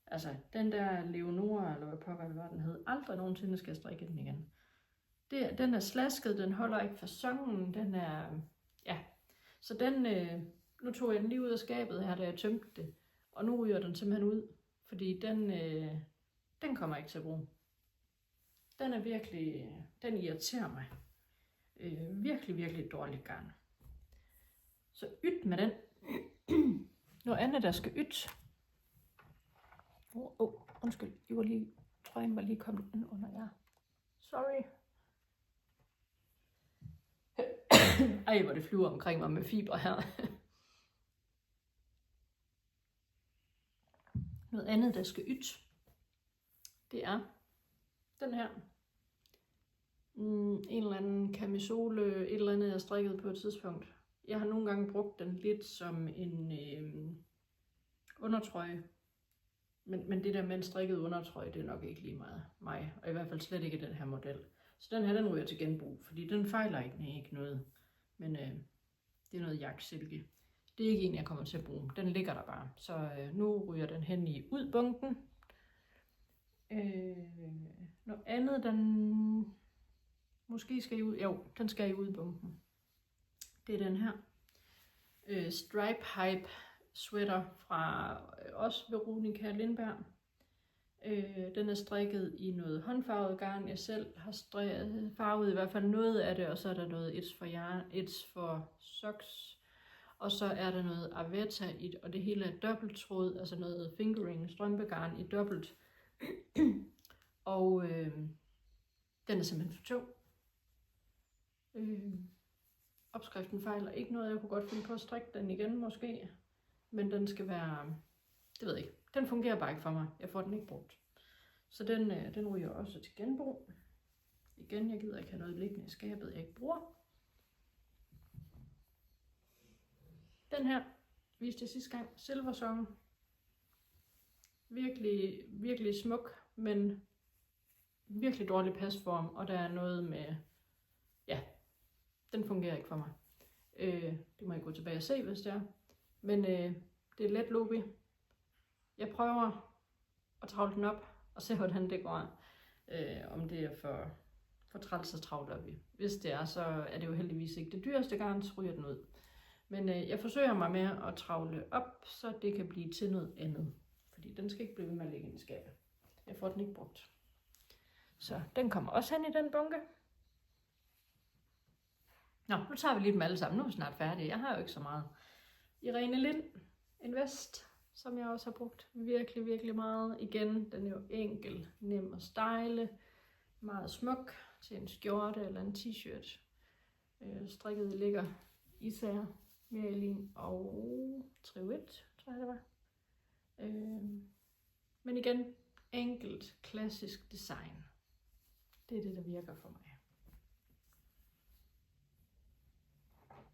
Altså, den der Leonora, eller hvad pokker det var, den hed, aldrig nogensinde skal jeg strikke den igen. Den er slasket, den holder ikke fasongen, den er, ja. Så den, nu tog jeg den lige ud af skabet her, da jeg tømte det. Og nu ryger den simpelthen ud, fordi den kommer ikke til at bruge. Den er virkelig, den irriterer mig. Virkelig, virkelig dårlig garn. Så yt med den. Noget andet, der skal yt. Undskyld, trøjen var lige kommet ind under jer. Sorry. Ej, hvor det flyver omkring mig med fibre her. Noget andet, der skal yt, det er den her. En eller anden camisole, et eller andet, jeg strikkede på et tidspunkt. Jeg har nogle gange brugt den lidt som en undertrøje. Men det der med en strikket undertrøje, det er nok ikke lige meget mig. Og i hvert fald slet ikke den her model. Så den her, den ryger til genbrug, fordi den fejler ikke noget. Men det er noget jaksilke. Det er ikke en, jeg kommer til at bruge. Den ligger der bare. Så nu ryger den hen i udbunken. Noget andet, den måske skal i ud. Jo, den skal i udbunken. Det er den her. Stripe Hype sweater fra også Veronica Lindberg. Den er strikket i noget håndfarvet garn, jeg selv har farvet i hvert fald noget af det, og så er der noget It's for socks, og så er der noget Avetta i, og det hele er dobbelttråd, altså noget fingering strømpegarn i dobbelt. Og den er simpelthen for tung. Opskriften fejler ikke noget, jeg kunne godt finde på at strikke den igen måske, men den skal være, det ved jeg ikke, den fungerer bare ikke for mig, jeg får den ikke brugt. Så den ryger også til genbrug. Igen, jeg gider ikke have noget liggende i skabet, jeg ikke bruger. Den her viste jeg sidste gang, Silver Song. Virkelig, virkelig smuk, men virkelig dårlig pasform, og der er noget med, ja, den fungerer ikke for mig. Det må jeg gå tilbage og se, hvis det er. Men det er let loopy. Jeg prøver at travle den op, og se hvordan det går. Om det er for træls at travle op i. Hvis det er, så er det jo heldigvis ikke det dyreste garn, så ryger den ud. Men jeg forsøger mig med at travle op, så det kan blive til noget andet. Fordi den skal ikke blive ved med at ligge i skabet. Jeg får den ikke brugt. Så den kommer også hen i den bunke. Nå, nu tager vi lige dem alle sammen. Nu er vi snart færdige. Jeg har jo ikke så meget. Irene Lind, en vest, som jeg også har brugt virkelig, virkelig meget. Igen, den er jo enkel, nem at style. Meget smuk til en skjorte eller en t-shirt. Strikket ligger især Merlin og Trivet, tror jeg det var. Men igen, enkelt, klassisk design. Det er det, der virker for mig.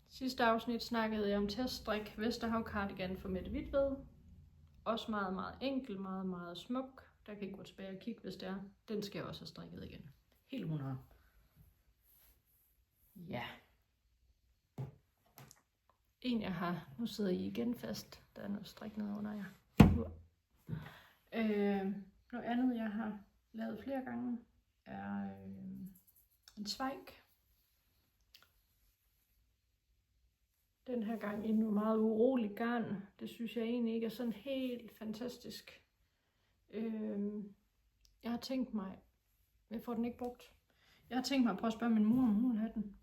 Sidste afsnit snakkede jeg om teststrik Vesterhav cardigan for Mette Hvidtved. Også meget, meget enkel, meget, meget smuk. Der kan I gå tilbage og kigge, hvis det er. Den skal jeg også have strikket igen. Helt 100. Ja. En jeg har, nu sidder I igen fast. Der er noget strik nede under jer. Noget andet jeg har lavet flere gange er en Zweig. Den her gang i noget meget urolig garn. Det synes jeg egentlig ikke er sådan helt fantastisk. Jeg har tænkt mig, jeg får den ikke brugt. Jeg har tænkt mig at prøve at spørge min mor, om hun vil have den.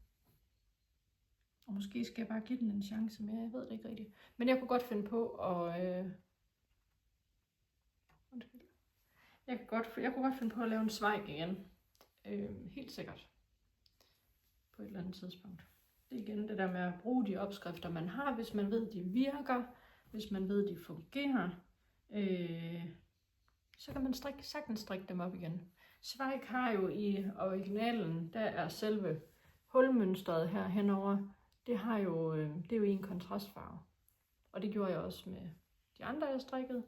Og måske skal jeg bare give den en chance mere, jeg ved det ikke rigtigt. Men jeg kunne godt finde på at... Jeg kunne godt finde på at lave en Zweig igen. Helt sikkert. På et eller andet tidspunkt. Det er igen det der med at bruge de opskrifter, man har, hvis man ved, de virker. Hvis man ved, de fungerer. Så kan man sagtens strikke dem op igen. Zweig har jo i originalen, der er selve hulmønstret her henover. Det er jo i en kontrastfarve. Og det gjorde jeg også med de andre, jeg strikkede.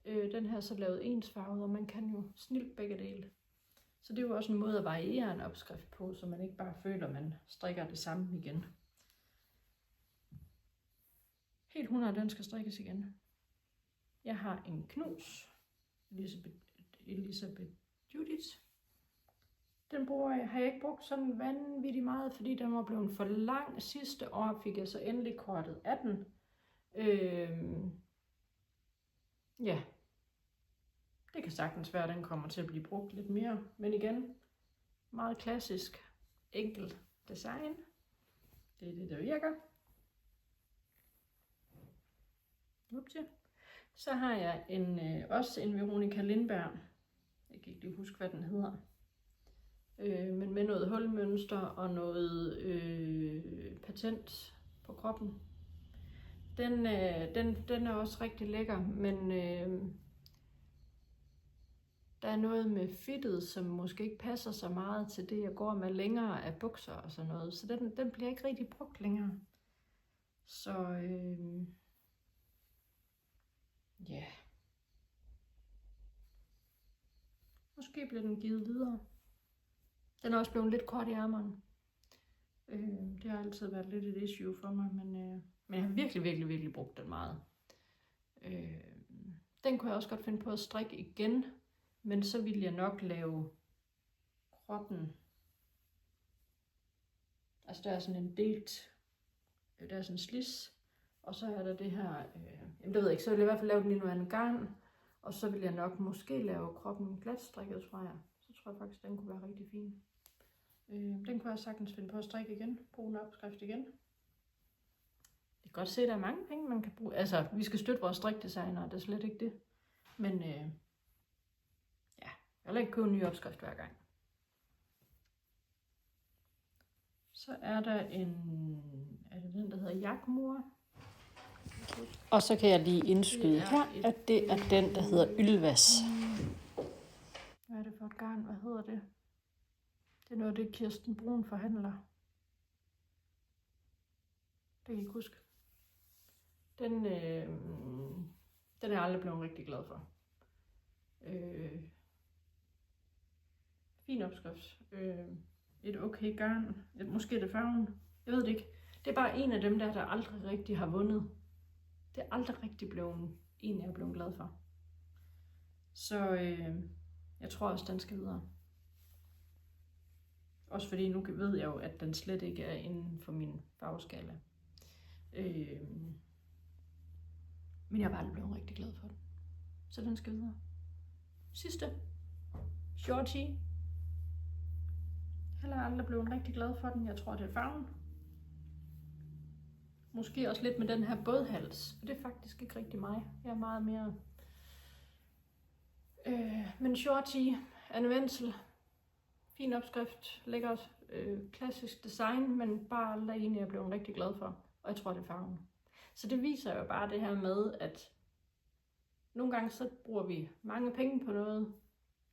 Den her så lavet ensfarvet, og man kan jo snilt begge dele. Så det er jo også en måde at variere en opskrift på, så man ikke bare føler, at man strikker det samme igen. Helt 100, den skal strikkes igen. Jeg har en knus, Elisabeth Judith. Den har jeg ikke brugt sådan vanvittigt meget, fordi den var blevet for lang. Sidste år fik jeg så endelig kortet af den. Ja, det kan sagtens være, at den kommer til at blive brugt lidt mere. Men igen, meget klassisk, enkelt design. Det er det, der virker. Så har jeg også en Veronica Lindberg. Jeg kan ikke lige huske, hvad den hedder. Men med noget hulmønster og noget patent på kroppen. Den er også rigtig lækker, men der er noget med fittet, som måske ikke passer så meget til det, jeg går med længere af bukser og sådan noget. Så den bliver ikke rigtig brugt længere. Så ja. Måske bliver den givet videre. Den er også blevet lidt kort i ærmeren. Det har altid været lidt et issue for mig, men jeg har virkelig, virkelig, virkelig brugt den meget. Den kunne jeg også godt finde på at strikke igen, men så ville jeg nok lave kroppen. Altså der er sådan en delt, der er sådan en slis, og så er der det her, jamen det ved jeg ikke, så vil jeg i hvert fald lave den i noget andet garn, Og så vil jeg nok måske lave kroppen glatstrikket, tror jeg. Så tror jeg faktisk, den kunne være rigtig fin. Den kunne jeg sagtens finde på at strikke igen. Bruge en opskrift igen. Jeg kan godt se, at der er mange penge, man kan bruge. Altså, vi skal støtte vores strikdesignere, det er slet ikke det. Men ja, jeg vil ikke købe en ny opskrift hver gang. Så er der er det den, der hedder Jagmur. Og så kan jeg lige indskyde her, at det er den, der hedder Ylvas. Hvad er det for et garn? Hvad hedder det? Det er noget, det Kirsten Brun forhandler. Det kan jeg ikke huske. Den er jeg aldrig blevet rigtig glad for. Fin opskrift. Et okay garn. Måske er det farven. Jeg ved det ikke. Det er bare en af dem der aldrig rigtig har vundet. Det er aldrig rigtig blevet en, jeg er blevet glad for. Så jeg tror også, den skal videre. Også fordi nu ved jeg jo, at den slet ikke er inden for min farveskala. Men jeg er bare aldrig blevet rigtig glad for den. Så den skal videre. Sidste. Shorty. Heller aldrig blevet rigtig glad for den. Jeg tror, det er farven. Måske også lidt med den her bådhals. Det er faktisk ikke rigtig mig. Jeg er meget mere... Men Shorty, Anne Wenzel. Fin opskrift. Lækker klassisk design, men bare aldrig en, jeg er blevet rigtig glad for. Og jeg tror, det er farven. Så det viser jo bare det her med, at nogle gange så bruger vi mange penge på noget.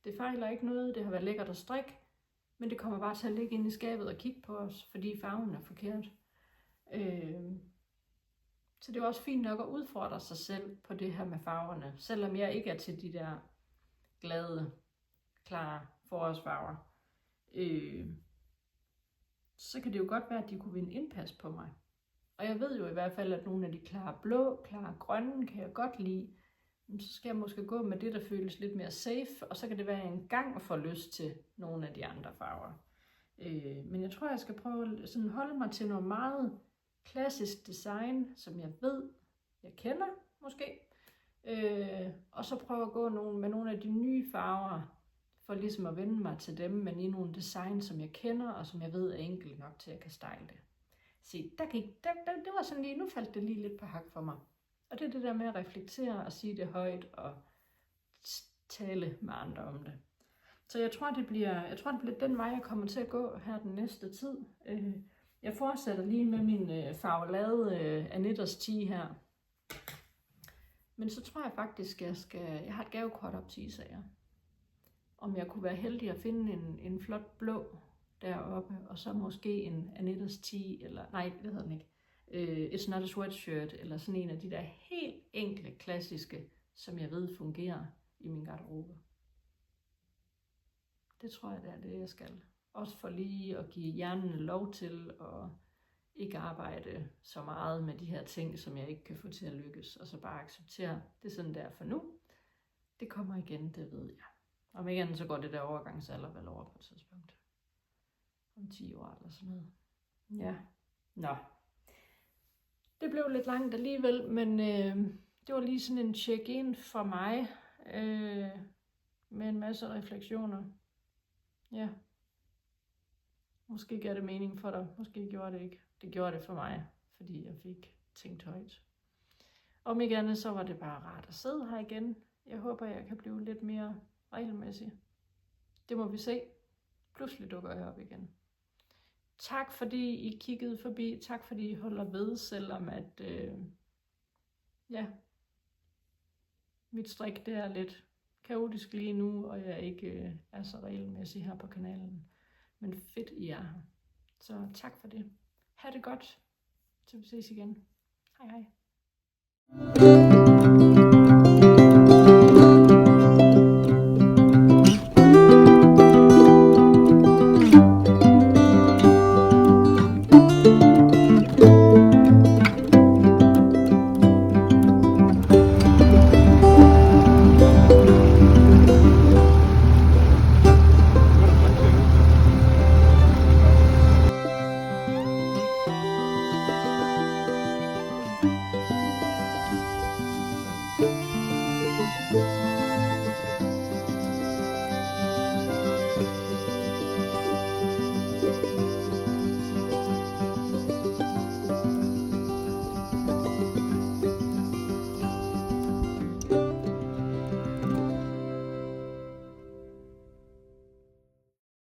Det fejler ikke noget. Det har været lækkert at strikke. Men det kommer bare til at ligge inde i skabet og kigge på os, fordi farven er forkert. Så det er også fint nok at udfordre sig selv på det her med farverne. Selvom jeg ikke er til de der glade, klare forårsfarver. Så kan det jo godt være, at de kunne vinde indpas på mig. Og jeg ved jo i hvert fald, at nogle af de klare blå, klare grønne kan jeg godt lide. Men så skal jeg måske gå med det, der føles lidt mere safe. Og så kan det være en gang at få lyst til nogle af de andre farver. Men jeg tror, jeg skal prøve sådan holde mig til noget meget klassisk design, som jeg ved, jeg kender måske. Og så prøve at gå med nogle af de nye farver, for ligesom at vende mig til dem, men i nogle design, som jeg kender, og som jeg ved er enkelt nok til, at jeg kan style det. Se, det var sådan lige, nu faldt det lige lidt på hak for mig. Og det er det der med at reflektere og sige det højt og tale med andre om det. Så jeg tror, det bliver den vej, jeg kommer til at gå her den næste tid. Jeg fortsætter lige med min farvelade Anittas Tea her. Men så tror jeg faktisk, jeg har et gavekort op til Isager. Om jeg kunne være heldig at finde en flot blå deroppe, og så måske en Anittas Tea, eller nej, det hedder den ikke. It's Not a Sweatshirt, eller sådan en af de der helt enkle, klassiske, som jeg ved fungerer i min garderobe. Det tror jeg, det er det, jeg skal. Også for lige at give hjernen lov til at ikke arbejde så meget med de her ting, som jeg ikke kan få til at lykkes, og så bare acceptere, det er sådan der for nu. Det kommer igen, det ved jeg. Om ikke andet, så går det der overgangsalder vel over på et tidspunkt. Om 10 år eller sådan noget. Ja, nå. Det blev lidt langt alligevel, men det var lige sådan en check-in for mig, med en masse refleksioner. Ja. Måske gav det mening for dig, måske gjorde det ikke. Det gjorde det for mig, fordi jeg fik tænkt højt. Om ikke andet, så var det bare rart at sidde her igen. Jeg håber, jeg kan blive lidt mere regelmæssig. Det må vi se. Pludselig dukker jeg op igen. Tak fordi I kiggede forbi. Tak fordi I holder ved, selvom at mit strik det er lidt kaotisk lige nu, og jeg ikke er så regelmæssig her på kanalen. Men fedt I er her. Så tak for det. Ha' det godt. Til vi ses igen. Hej hej.